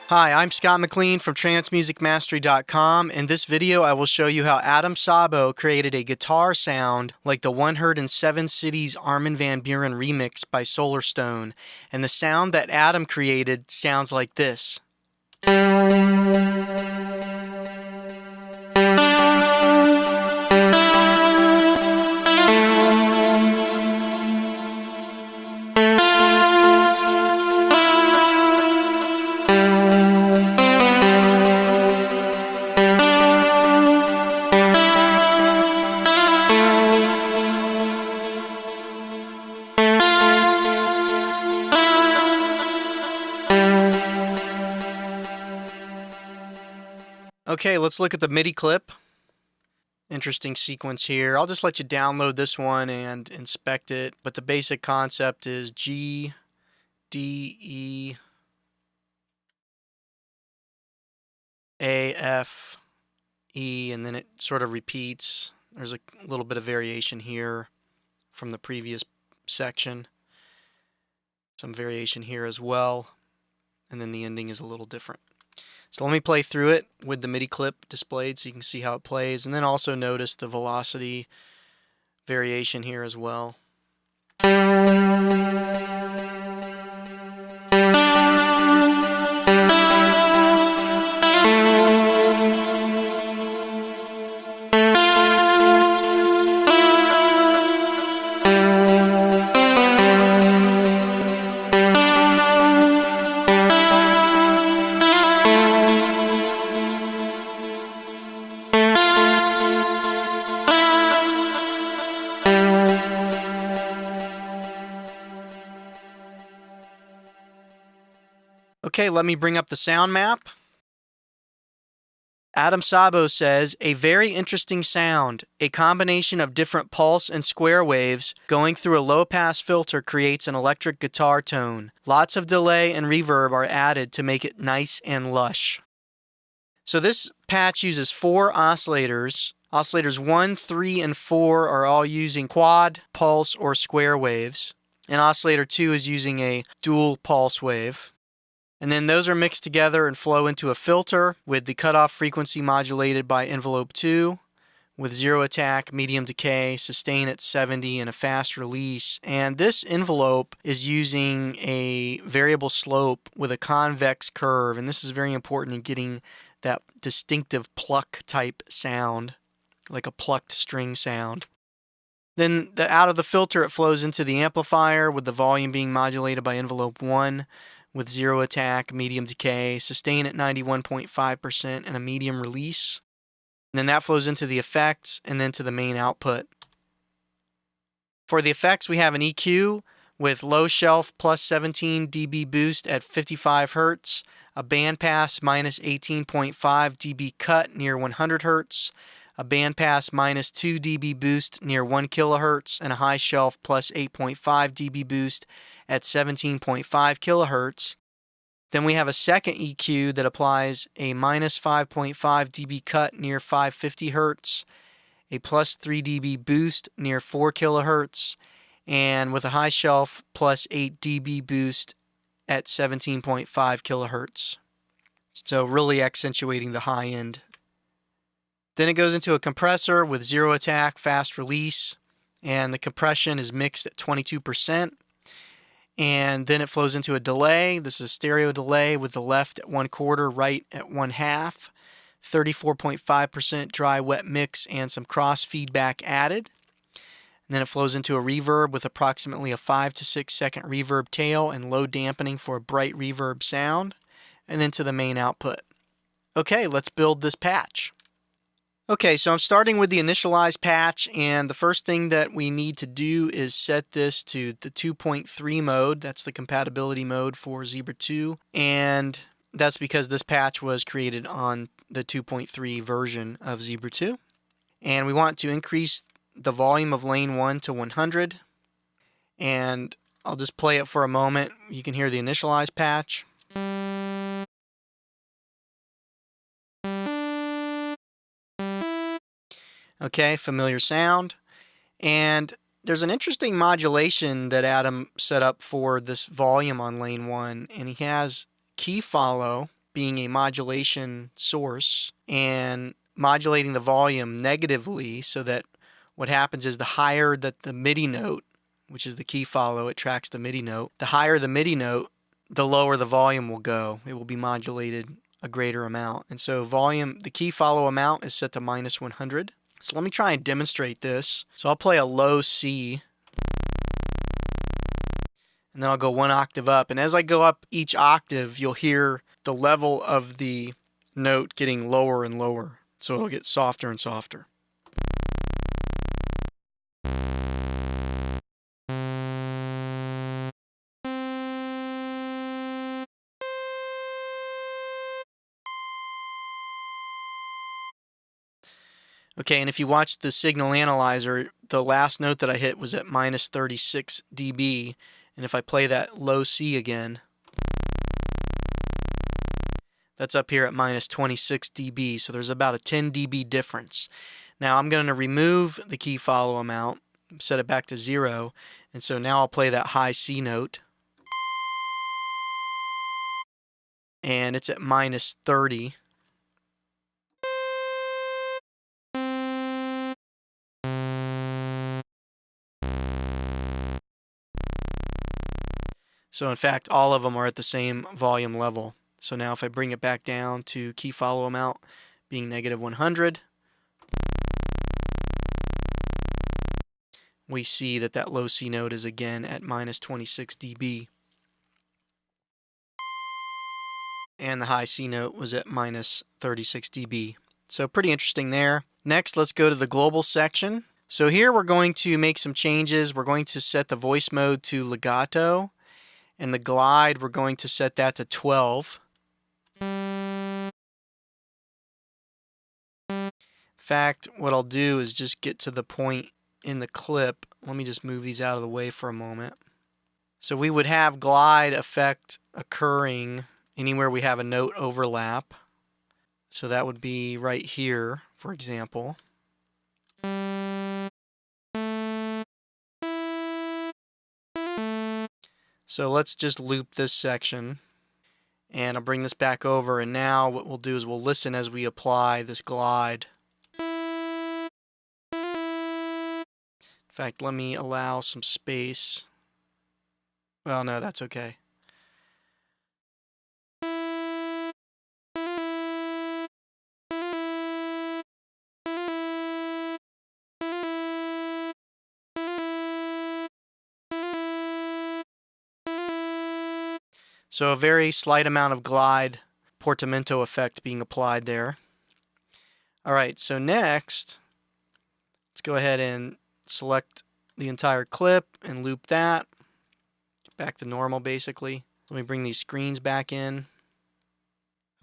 Hi, I'm Scott McLean from TranceMusicMastery.com. In this video, I will show you how Adam Sabo created a guitar sound like the One Heard in Seven Cities Armin van Buuren remix by Solarstone. And the sound that Adam created sounds like this. Okay, let's look at the Midi clip. Interesting sequence here. I'll just let you download this one and inspect it, but the basic concept is G, D, E, A, F, E, and then it sort of repeats. There's a little bit of variation here from the previous section. Some variation here as well, and then the ending is a little different. So let me play through it with the Midi clip displayed so you can see how it plays, and then also notice the velocity variation here as well. Okay, let me bring up the sound map. Adam Sabo says, a very interesting sound. A combination of different pulse and square waves going through a low-pass filter creates an electric guitar tone. Lots of delay and reverb are added to make it nice and lush. So this patch uses 4 oscillators. Oscillators 1, 3, and 4 are all using quad, pulse, or square waves. And oscillator 2 is using a dual pulse wave. And then those are mixed together and flow into a filter with the cutoff frequency modulated by envelope 2 with zero attack, medium decay, sustain at 70, and a fast release. And this envelope is using a variable slope with a convex curve, and this is very important in getting that distinctive pluck type sound, like a plucked string sound. Then out of the filter it flows into the amplifier with the volume being modulated by envelope 1 with zero attack, medium decay, sustain at 91.5%, and a medium release. And then that flows into the effects and then to the main output. For the effects, we have an EQ with low shelf plus 17 dB boost at 55 Hz, a bandpass minus 18.5 dB cut near 100 Hz, a bandpass minus 2 dB boost near 1 kHz, and a high shelf plus 8.5 dB boost at 17.5 kHz. Then we have a second EQ that applies a minus 5.5 dB cut near 550 Hz, a plus 3 dB boost near 4 kHz, and with a high shelf plus 8 dB boost at 17.5 kHz. So really accentuating the high end. Then it goes into a compressor with zero attack, fast release, and the compression is mixed at 22%. And then it flows into a delay. This is a stereo delay with the left at 1/4, right at 1/2, 34.5% dry wet mix and some cross feedback added. And then it flows into a reverb with approximately a 5 to 6 second reverb tail and low dampening for a bright reverb sound. And then to the main output. Okay, let's build this patch. Okay, so I'm starting with the Initialized Patch, and the first thing that we need to do is set this to the 2.3 mode. That's the compatibility mode for Zebra 2, and that's because this patch was created on the 2.3 version of Zebra 2. And we want to increase the volume of lane 1 to 100, and I'll just play it for a moment. You can hear the Initialized Patch. Okay, familiar sound. And there's an interesting modulation that Adam set up for this volume on lane 1, and he has key follow being a modulation source and modulating the volume negatively, so that what happens is the higher that the MIDI note, which is the key follow, it tracks the MIDI note, the higher the MIDI note, the lower the volume will go. It will be modulated a greater amount. And so volume, the key follow amount is set to -100. So let me try and demonstrate this. So I'll play a low C, and then I'll go one octave up. And as I go up each octave, you'll hear the level of the note getting lower and lower. So it'll get softer and softer. Okay, and if you watch the signal analyzer, the last note that I hit was at -36 dB. And if I play that low C again, that's up here at -26 dB. So there's about a 10 dB difference. Now I'm going to remove the key follow amount, set it back to 0. And so now I'll play that high C note. And it's at -30. So in fact, all of them are at the same volume level. So now if I bring it back down to key follow amount being -100, we see that that low C note is again at -26 dB. And the high C note was at -36 dB. So pretty interesting there. Next, let's go to the global section. So here we're going to make some changes. We're going to set the voice mode to legato, and the glide, we're going to set that to 12. In fact, what I'll do is just get to the point in the clip. Let me just move these out of the way for a moment. So we would have glide effect occurring anywhere we have a note overlap. So that would be right here, for example. So let's just loop this section, and I'll bring this back over, and now what we'll do is we'll listen as we apply this glide. In fact, let me allow some space. Well, no, that's okay. So a very slight amount of glide portamento effect being applied there. Alright, so next, let's go ahead and select the entire clip and loop that. Back to normal basically. Let me bring these screens back in.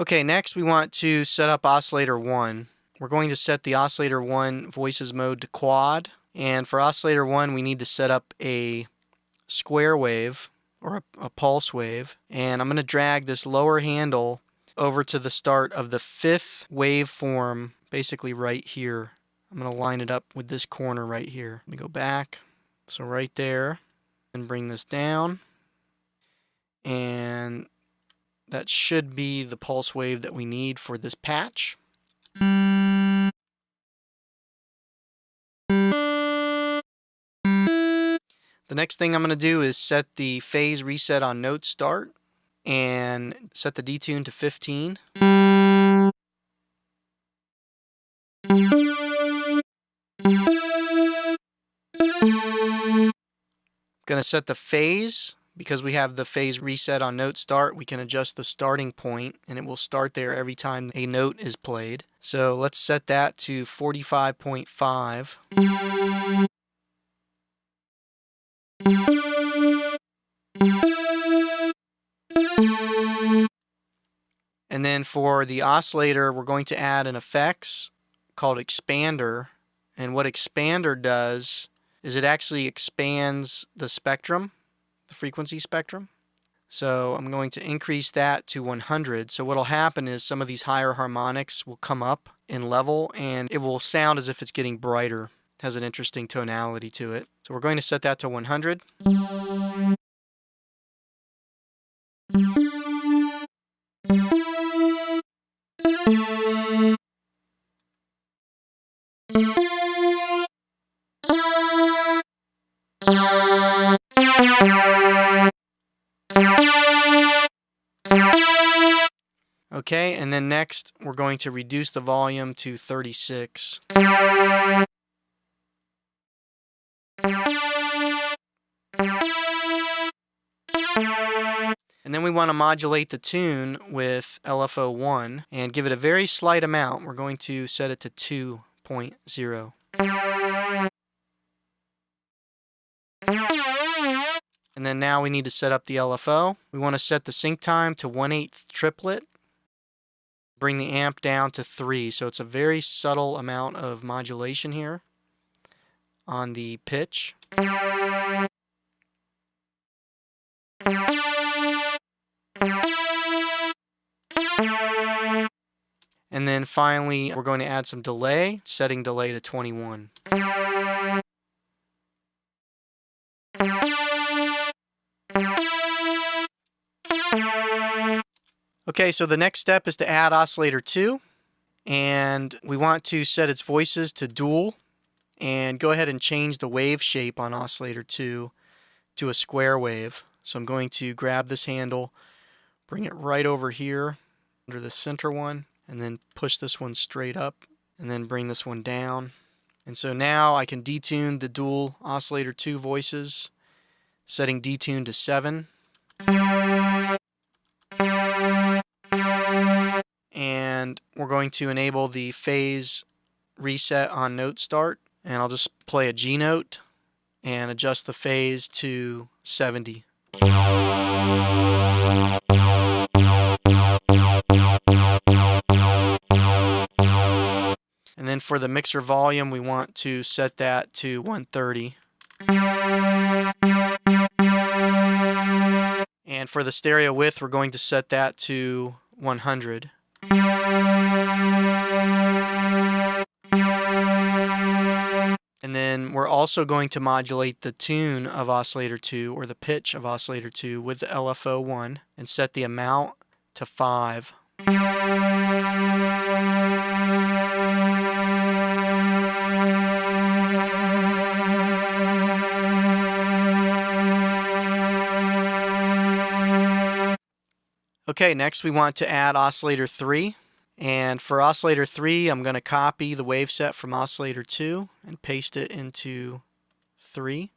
Okay, next we want to set up Oscillator 1. We're going to set the Oscillator 1 voices mode to quad. And for Oscillator 1 we need to set up a square wave, or a pulse wave, and I'm going to drag this lower handle over to the start of the 5th waveform, basically right here. I'm going to line it up with this corner right here. Let me go back, so right there, and bring this down, and that should be the pulse wave that we need for this patch. The next thing I'm going to do is set the phase reset on note start and set the detune to 15. Going to set the phase. Because we have the phase reset on note start, we can adjust the starting point, and it will start there every time a note is played. So let's set that to 45.5. And then for the oscillator, we're going to add an effects called expander. And what expander does is it actually expands the spectrum, the frequency spectrum. So I'm going to increase that to 100. So what will happen is some of these higher harmonics will come up in level, and it will sound as if it's getting brighter. It has an interesting tonality to it. So we're going to set that to 100. Okay, and then next we're going to reduce the volume to 36. And then we want to modulate the tune with LFO1 and give it a very slight amount. We're going to set it to 2.0. And then now we need to set up the LFO. We want to set the sync time to 1/8 triplet. Bring the amp down to 3, so it's a very subtle amount of modulation here on the pitch. And then finally, we're going to add some delay, setting delay to 21. Okay, so the next step is to add Oscillator 2, and we want to set its voices to dual, and go ahead and change the wave shape on Oscillator 2 to a square wave. So I'm going to grab this handle, bring it right over here under the center one, and then push this one straight up, and then bring this one down. And so now I can detune the dual Oscillator 2 voices, setting detune to 7. And we're going to enable the phase reset on note start, and I'll just play a G note and adjust the phase to 70. And then for the mixer volume, we want to set that to 130. And for the stereo width, we're going to set that to 100. And then we're also going to modulate the tune of Oscillator 2, or the pitch of Oscillator 2, with the LFO1 and set the amount to 5. Okay, next we want to add Oscillator 3. And for Oscillator 3, I'm going to copy the waveset from Oscillator 2 and paste it into 3.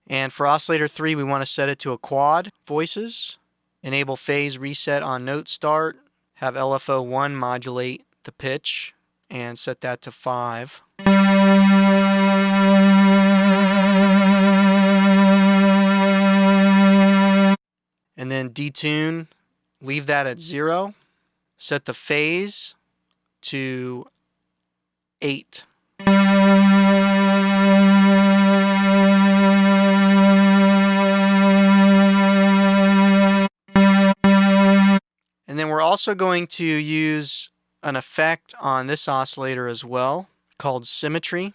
And for Oscillator 3, we want to set it to a quad voices, enable phase reset on note start, have LFO1 modulate the pitch, and set that to 5. And then detune, leave that at 0. Set the phase to 8. And then we're also going to use an effect on this oscillator as well called symmetry.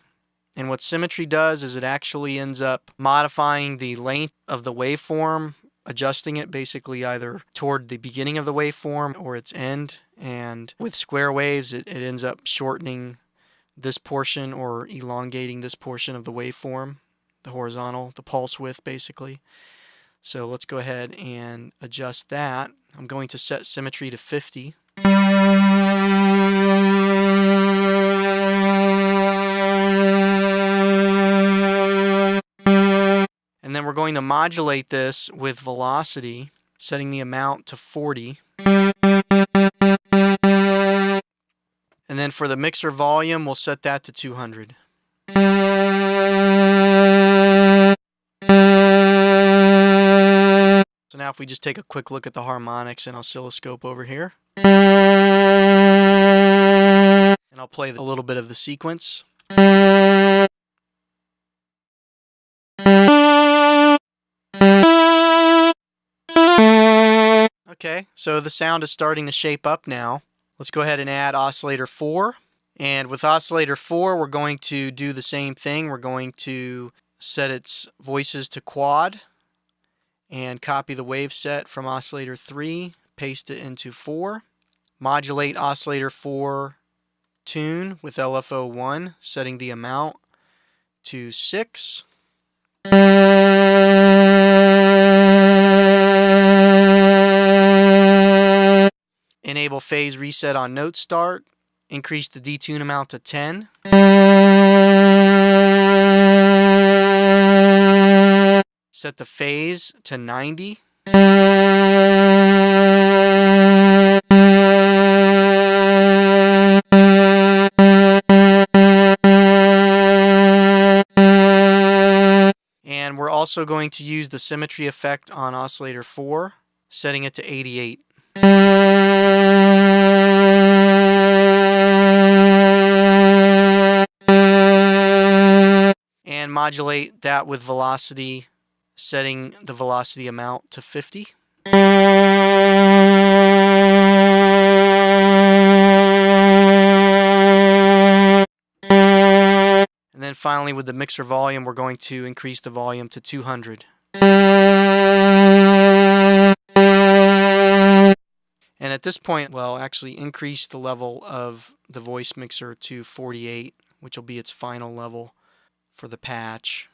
And what symmetry does is it actually ends up modifying the length of the waveform, adjusting it basically either toward the beginning of the waveform or its end. And with square waves, it ends up shortening this portion or elongating this portion of the waveform, the horizontal, the pulse width basically. So let's go ahead and adjust that. I'm going to set symmetry to 50. And then we're going to modulate this with velocity, setting the amount to 40. And then for the mixer volume, we'll set that to 200. So now if we just take a quick look at the harmonics and oscilloscope over here. And I'll play a little bit of the sequence. Okay, so the sound is starting to shape up now. Let's go ahead and add Oscillator 4. And with Oscillator 4, we're going to do the same thing. We're going to set its voices to quad and copy the wave set from Oscillator 3, paste it into 4. Modulate Oscillator 4 tune with LFO1, setting the amount to 6. Enable phase reset on note start. Increase the detune amount to 10. Set the phase to 90. And we're also going to use the symmetry effect on Oscillator 4, setting it to 88. And modulate that with velocity, setting the velocity amount to 50. And then finally with the mixer volume, we're going to increase the volume to 200. And at this point, we'll actually increase the level of the voice mixer to 48, which will be its final level for the patch.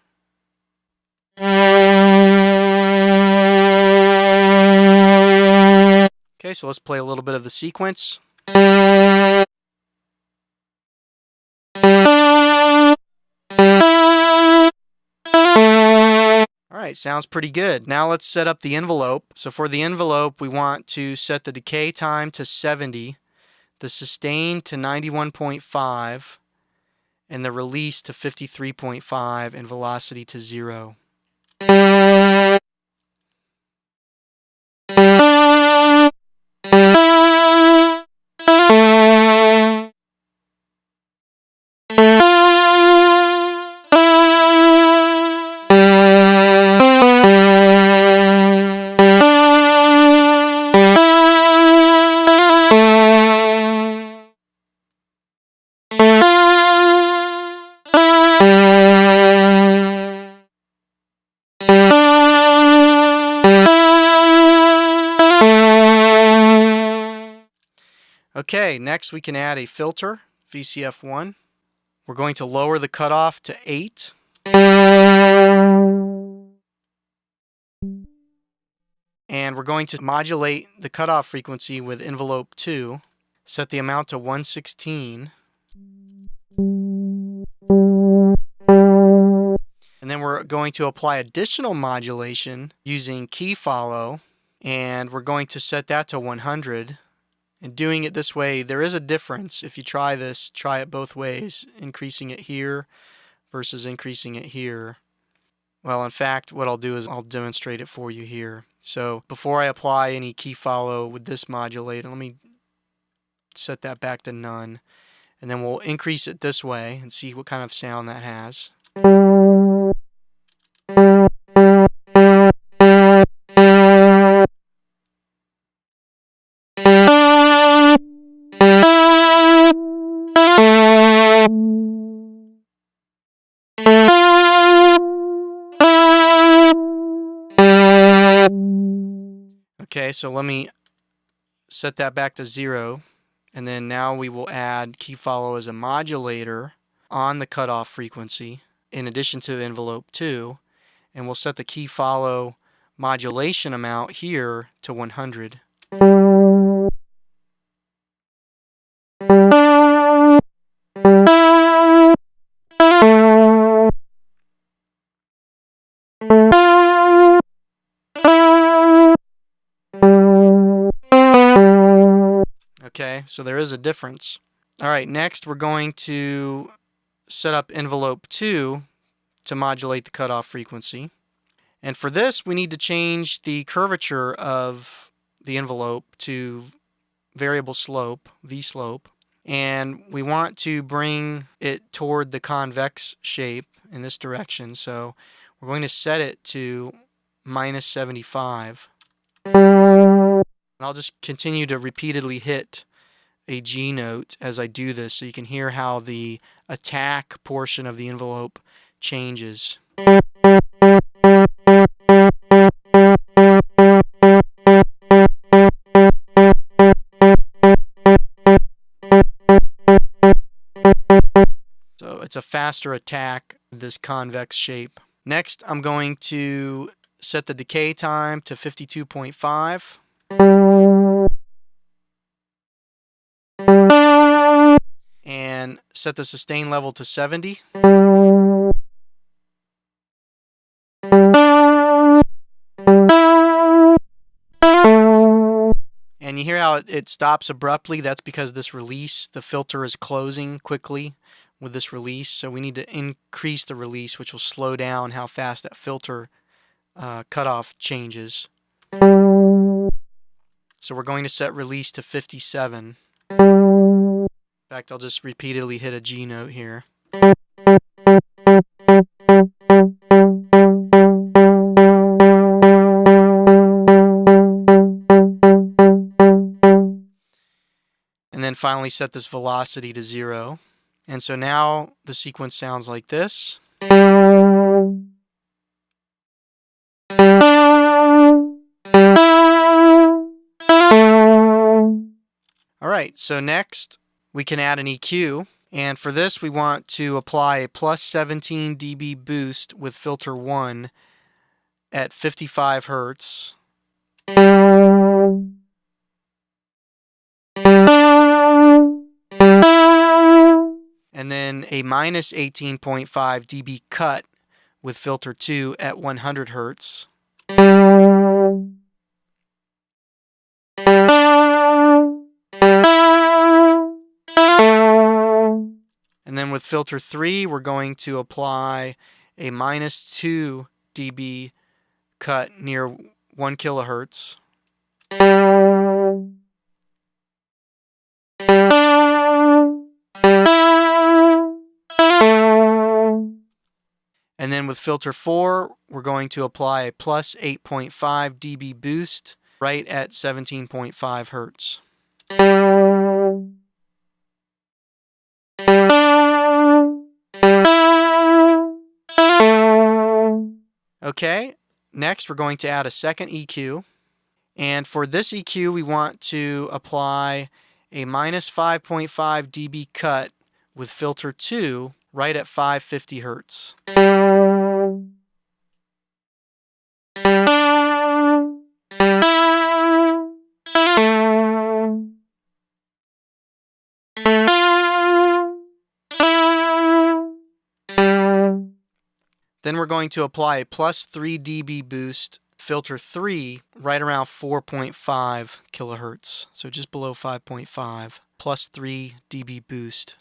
Okay, so let's play a little bit of the sequence. Alright, sounds pretty good. Now let's set up the envelope. So for the envelope, we want to set the decay time to 70, the sustain to 91.5, and the release to 53.5, and velocity to 0. Okay, next we can add a filter, VCF1. We're going to lower the cutoff to 8. And we're going to modulate the cutoff frequency with envelope 2. Set the amount to 116. And then we're going to apply additional modulation using key follow. And we're going to set that to 100. And doing it this way, there is a difference. If you try this, try it both ways, increasing it here versus increasing it here. Well, in fact, what I'll do is I'll demonstrate it for you here. So before I apply any key follow with this modulator, let me set that back to none. And then we'll increase it this way and see what kind of sound that has. Okay, so let me set that back to 0, and then now we will add key follow as a modulator on the cutoff frequency in addition to envelope 2, and we'll set the key follow modulation amount here to 100. Okay, so there is a difference. Alright, next we're going to set up envelope 2 to modulate the cutoff frequency. And for this, we need to change the curvature of the envelope to variable slope, V-slope. And we want to bring it toward the convex shape in this direction. So we're going to set it to -75. And I'll just continue to repeatedly hit a G note as I do this so you can hear how the attack portion of the envelope changes. it's a faster attack, this convex shape. Next, I'm going to set the decay time to 52.5. And set the sustain level to 70. And you hear how it stops abruptly. That's because this release, the filter is closing quickly with this release. So we need to increase the release, which will slow down how fast that filter cutoff changes. So we're going to set release to 57. In fact, I'll just repeatedly hit a G note here. And then finally set this velocity to 0. And so now the sequence sounds like this. Alright, so next we can add an EQ. And for this we want to apply a plus 17 dB boost with filter 1 at 55 Hertz. And then a minus 18.5 dB cut with filter 2 at 100 Hertz. And then with filter 3, we're going to apply a minus 2 dB cut near 1 kilohertz. And then with filter 4, we're going to apply a plus 8.5 dB boost right at 17.5 Hertz. Okay, next we're going to add a second EQ. And for this EQ, we want to apply a minus 5.5 dB cut with filter 2 right at 550 Hertz. Then we're going to apply a plus 3 dB boost, filter 3, right around 4.5 kilohertz. So just below 5.5, plus 3 dB boost.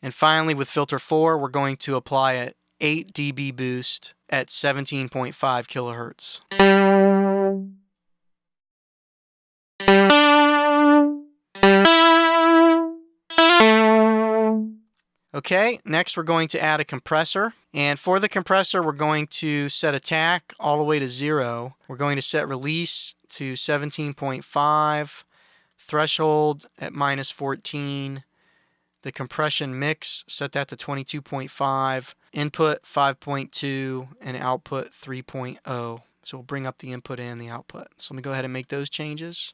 And finally, with filter 4, we're going to apply an 8 dB boost at 17.5 kilohertz. Okay, next we're going to add a compressor. And for the compressor, we're going to set attack all the way to 0. We're going to set release to 17.5, threshold at minus 14, the compression mix, set that to 22.5, input 5.2, and output 3.0. So we'll bring up the input and the output. So let me go ahead and make those changes.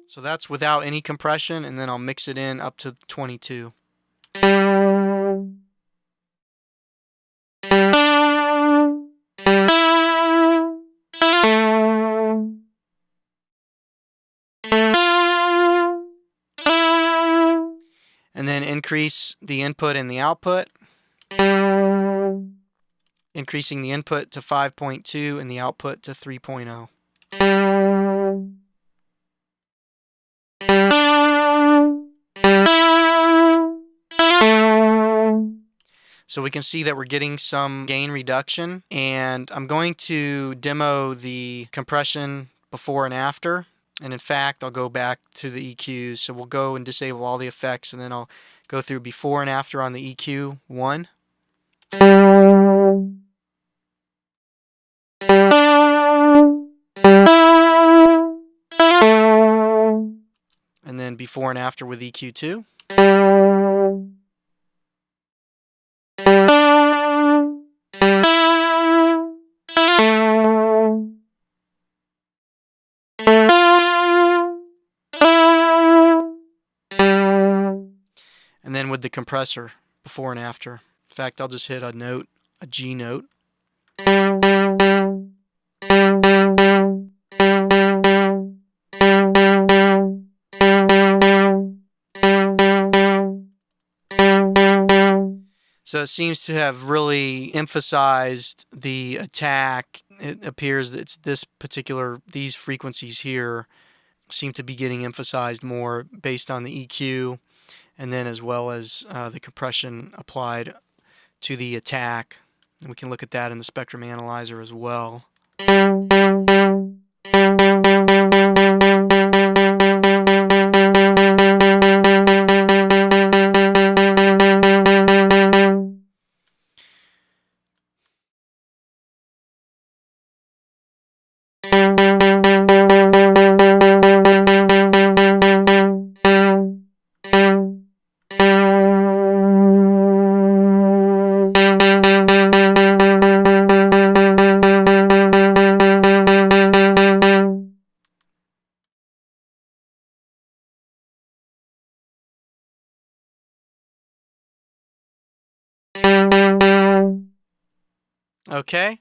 So that's without any compression, and then I'll mix it in up to 22. And then increase the input and the output. Increasing the input to 5.2 and the output to 3.0. So we can see that we're getting some gain reduction, and I'm going to demo the compression before and after. And in fact, I'll go back to the EQs. So we'll go and disable all the effects, and then I'll go through before and after on the EQ 1. And then before and after with EQ 2. And then with the compressor, before and after. In fact, I'll just hit a note, a G note. So it seems to have really emphasized the attack. It appears that it's these frequencies here seem to be getting emphasized more based on the EQ, and then as well as the compression applied to the attack. And we can look at that in the spectrum analyzer as well. Okay,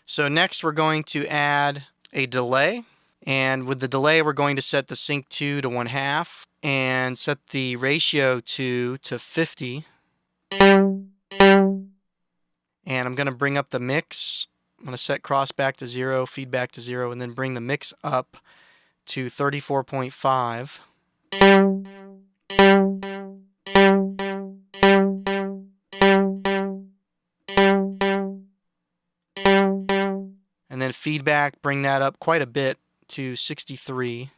so next we're going to add a delay, and with the delay we're going to set the sync 2 to 1/2 and set the ratio 2 to 50, and I'm going to bring up the mix. I'm going to set crossback to 0, feedback to 0, and then bring the mix up to 34.5. And then feedback, bring that up quite a bit to 63.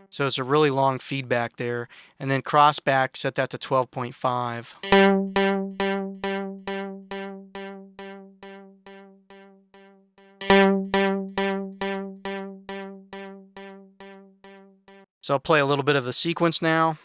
So it's a really long feedback there. And then crossback, set that to 12.5. So I'll play a little bit of the sequence now.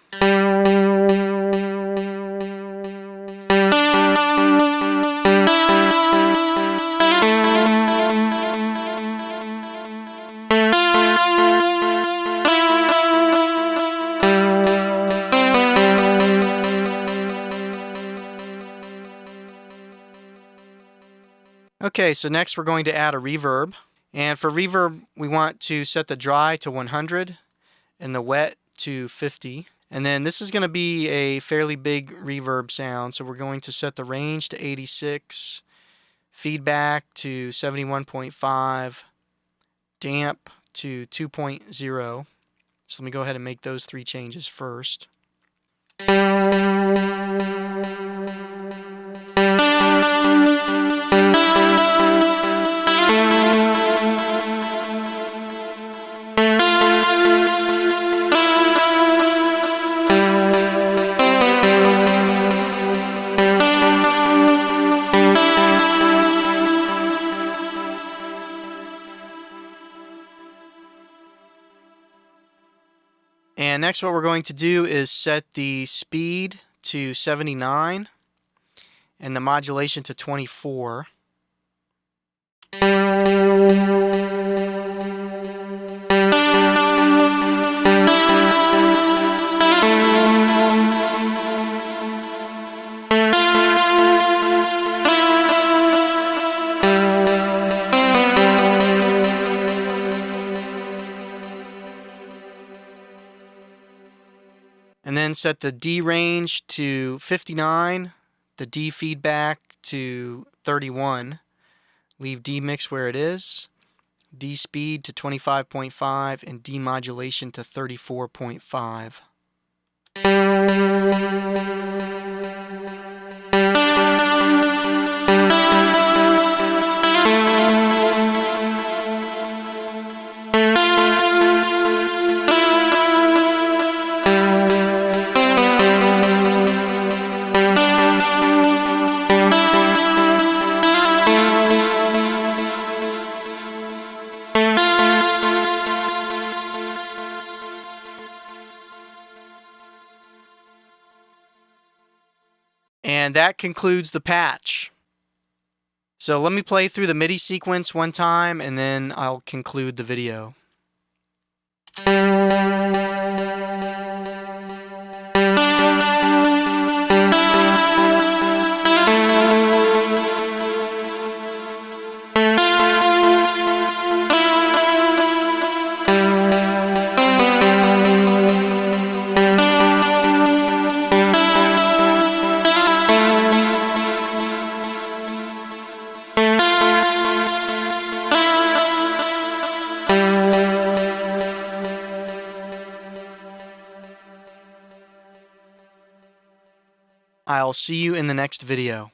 Okay, so next we're going to add a reverb. And for reverb, we want to set the dry to 100 and the wet to 50. And then this is going to be a fairly big reverb sound, so we're going to set the range to 86, feedback to 71.5, damp to 2.0. So let me go ahead and make those 3 changes first. And next what we're going to do is set the speed to 79 and the modulation to 24. And then set the D range to 59, the D feedback to 31, leave D mix where it is, D speed to 25.5, and D modulation to 34.5. And that concludes the patch. So let me play through the MIDI sequence one time and then I'll conclude the video. I'll see you in the next video.